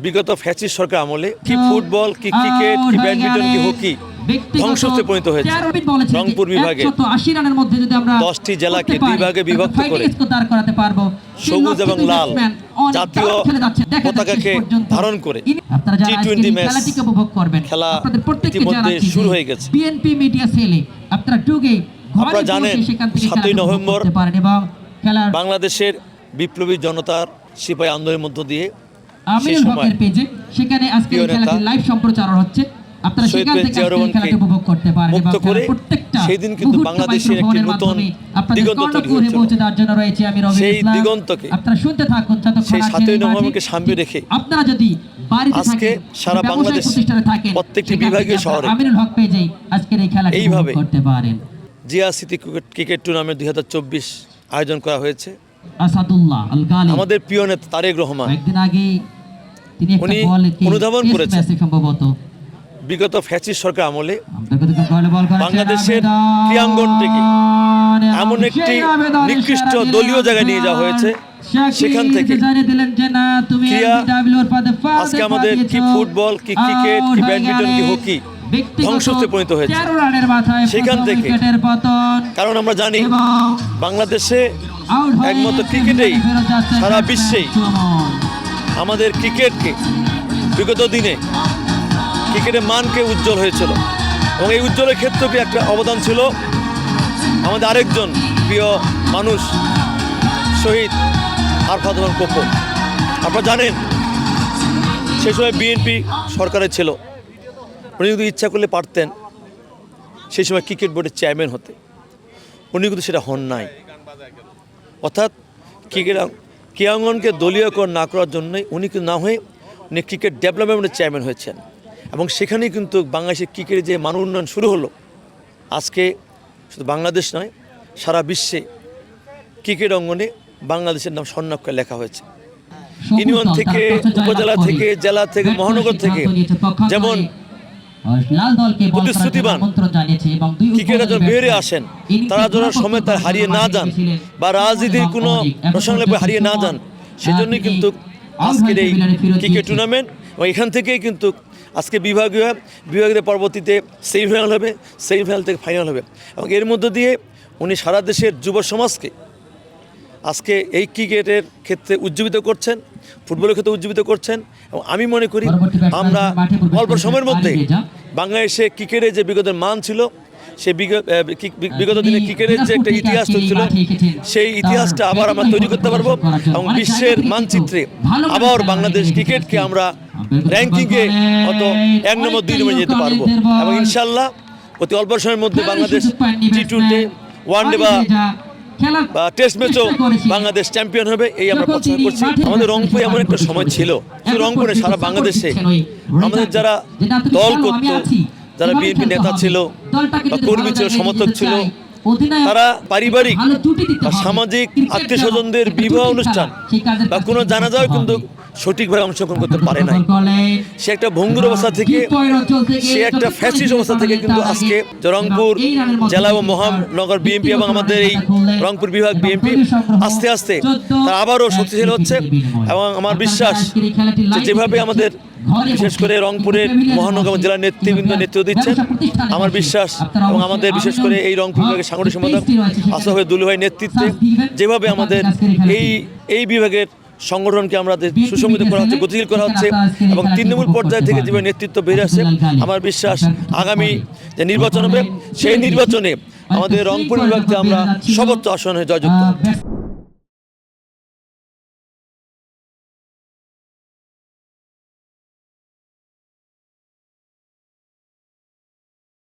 বিগত ফ্যাসিস্ট সরকার আমলে কি ফুটবল কি ক্রিকেট কি ব্যাডমিন্টন কি হকি ধ্বংসতে পরিণত হয়েছে। রংপুর বিভাগে 180 রানের মধ্যে যদি আমরা 10টি জেলাকে দুই ভাগে বিভক্ত করে সবুজ এবং লাল জাতীয় পতাকাকে ধারণ করে টি-20 ম্যাচ খেলা ইতিমধ্যে শুরু হয়ে গেছে। বিএনপি মিডিয়া সেলে আপনারা ঢুকে আপনারা জানেন 7ই নভেম্বর বাংলাদেশের বিপ্লবী জনতার সিপাহী আন্দোলনের মধ্য দিয়ে সেই সময় সেখানে আজকে খেলাটি লাইভ সম্প্রচার হচ্ছে। আপনারা সেখান থেকে খেলাটি উপভোগ করতে পারেন এবং প্রত্যেকটা সেই দিন কিন্তু বাংলাদেশের একটি নতুন দিগন্ত তৈরি হয়েছিল। জন্য রয়েছে আমি রবি সেই ইসলাম। দিগন্তকে আপনারা শুনতে থাকুন সেই 7ই নভেম্বরকে সামনে রেখে আপনারা যদি বাড়িতে আজকে সারা বাংলাদেশ প্রত্যেকটি বিভাগীয় শহরে আমিনুল হক পেজেই আজকের এই খেলাটি উপভোগ করতে পারেন। জিয়া স্মৃতি ক্রিকেট টুর্নামেন্ট 2024 আয়োজন করা হয়েছে। আসাদুল্লাহ আল গালি আমাদের প্রিয় নেতা তারেক রহমান একদিন আগে তিনি একটা উনি বল অনুধাবন করেছেন সম্ভবত বিগত ফ্যাসিস্ট সরকার আমলে বাংলাদেশের ক্রীড়াঙ্গন থেকে এমন একটি নিকৃষ্ট দলীয় জায়গায় নিয়ে যাওয়া হয়েছে। সেখান থেকে আজকে আমাদের কি ফুটবল কি ক্রিকেট কি ব্যাডমিন্টন কি হকি ধ্বংসতে পরিণত হয়েছে। সেখান থেকে কারণ আমরা জানি বাংলাদেশে একমাত্র ক্রিকেটেই সারা বিশ্বেই আমাদের ক্রিকেটকে বিগত দিনে ক্রিকেটের মানকে উজ্জ্বল হয়েছিল এবং এই উজ্জ্বলের ক্ষেত্রে একটা অবদান ছিল আমাদের আরেকজন প্রিয় মানুষ শহীদ আরাফাত রহমান পপ্পু। আপনারা জানেন সেই সময় বিএনপি সরকারে ছিল, উনি যদি ইচ্ছা করলে পারতেন সেই সময় ক্রিকেট বোর্ডের চেয়ারম্যান হতে, উনি কিন্তু সেটা হন নাই। অর্থাৎ ক্রীড়াঙ্গনকে দলীয়করণ না করার জন্যই উনি কিন্তু না হয়ে উনি ক্রিকেট ডেভেলপমেন্টের চেয়ারম্যান হয়েছেন এবং সেখানেই কিন্তু বাংলাদেশের ক্রিকেটের যে মান উন্নয়ন শুরু হলো। আজকে শুধু বাংলাদেশ নয় সারা বিশ্বে ক্রিকেট অঙ্গনে বাংলাদেশের নাম স্বর্ণাক্ষরে লেখা হয়েছে। ইউনিয়ন থেকে উপজেলা থেকে জেলা থেকে মহানগর থেকে যেমন প্রতিশ্রুতিবান ক্রিকেটার যখন বেরিয়ে আসেন তারা যেন সময় তার হারিয়ে না যান বা রাজনীতির কোনো প্রসঙ্গে হারিয়ে না যান, সেজন্যই কিন্তু আজকের এই ক্রিকেট টুর্নামেন্ট এবং এখান থেকেই কিন্তু আজকে বিভাগীয় পরবর্তীতে সেমিফাইনাল হবে, সেমিফাইনাল থেকে ফাইনাল হবে এবং এর মধ্য দিয়ে উনি সারা দেশের যুব সমাজকে আজকে এই ক্রিকেটের ক্ষেত্রে উজ্জীবিত করছেন, ফুটবলের ক্ষেত্রে উজ্জীবিত করছেন এবং আমি মনে করি আমরা অল্প সময়ের মধ্যে বাংলাদেশে ক্রিকেটের যে বিগতের মান ছিল সেই বিগত দিনে ক্রিকেটের যে একটা ইতিহাস ছিল সেই ইতিহাসটা আবার আমরা তৈরি করতে পারবো এবং বিশ্বের মানচিত্রে আবার বাংলাদেশ ক্রিকেটকে আমরা র্যাঙ্কিংয়ে হয়তো 1 নম্বর 2 নম্বরে যেতে পারবো এবং ইনশাল্লাহ অতি অল্প সময়ের মধ্যে বাংলাদেশ টি-20 ওয়ানডে বা টেস্ট ম্যাচও বাংলাদেশ চ্যাম্পিয়ন হবে এই আমরা পছন্দ করছি। আমাদের রংপুরে এমন একটা সময় ছিল, শুধু রংপুরে সারা বাংলাদেশে আমাদের যারা দল করত, যারা বিএনপি নেতা ছিল বা কর্মী ছিল সমর্থক ছিল, তারা পারিবারিক বা সামাজিক আত্মীয় স্বজনদের বিবাহ অনুষ্ঠান বা কোনো জানাজাও কিন্তু সঠিকভাবে অংশগ্রহণ করতে পারে না। সে একটা ভঙ্গুর অবস্থা থেকে সে একটা ফ্যাসিস্ট অবস্থা থেকে কিন্তু আজকে রংপুর জেলা ও মহানগর বিএনপি এবং আমাদের এই রংপুর বিভাগ বিএনপি আস্তে আস্তে তারা আবারও শক্তিশালী হচ্ছে এবং আমার বিশ্বাস যেভাবে আমাদের বিশেষ করে রংপুরের মহানগর জেলার নেতৃবৃন্দ নেতৃত্ব দিচ্ছেন, আমার বিশ্বাস এবং আমাদের বিশেষ করে এই রংপুর বিভাগের সাংগঠনিক সম্পাদক আসাফ দুলু ভাই নেতৃত্বে যেভাবে আমাদের এই বিভাগের সংগঠনকে আমরা সুসংগঠিত করা হচ্ছে, গতিশীল করা হচ্ছে এবং তৃণমূল পর্যায় থেকে যেভাবে নেতৃত্ব বেরিয়ে আসছে, আমার বিশ্বাস আগামী যে নির্বাচন হবে সেই নির্বাচনে আমাদের রংপুর বিভাগকে আমরা সর্বোচ্চ আসনে জয়যুক্ত।